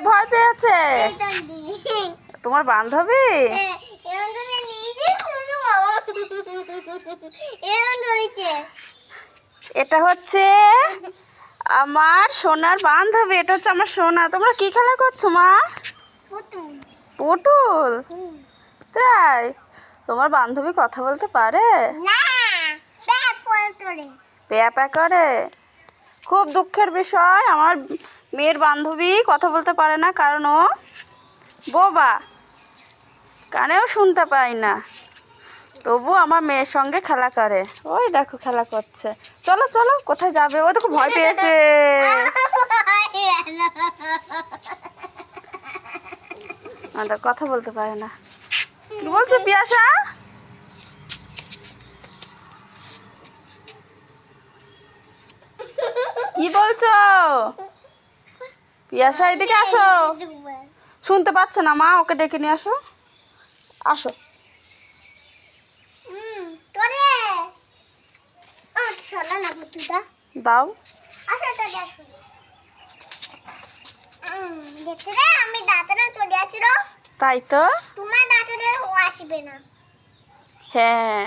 ভয় পেয়েছে? তোমার বান্ধবী? এটা হচ্ছে আমার সোনার বান্ধবী, এটা হচ্ছে আমার সোনা। তোমরা কি খেলা করছো মা? পুতুল? তাই? তোমার বান্ধবী কথা বলতে পারে? প্যা প্যা করে? খুব দুঃখের বিষয়, আমার মেয়ের বান্ধবী কথা বলতে পারে না, কারণ ও বোবা, কানেও শুনতে পায় না। তবু আমার মেয়ের সঙ্গে খেলা করে। ওই দেখো খেলা করছে। চলো চলো, কোথায় যাবে? ও দেখো ভয় পেয়েছে। কথা বলতে পারে না। কি বলছো পিয়াসা? কি বলছো পিয়াসা? এদিকে আসো। শুনতে পাচ্ছে না মা, ওকে ডেকে নিয়ে আসো। আসো। দাও। তাই তো, তোমার দাঁতের ও আসবে না। হ্যাঁ।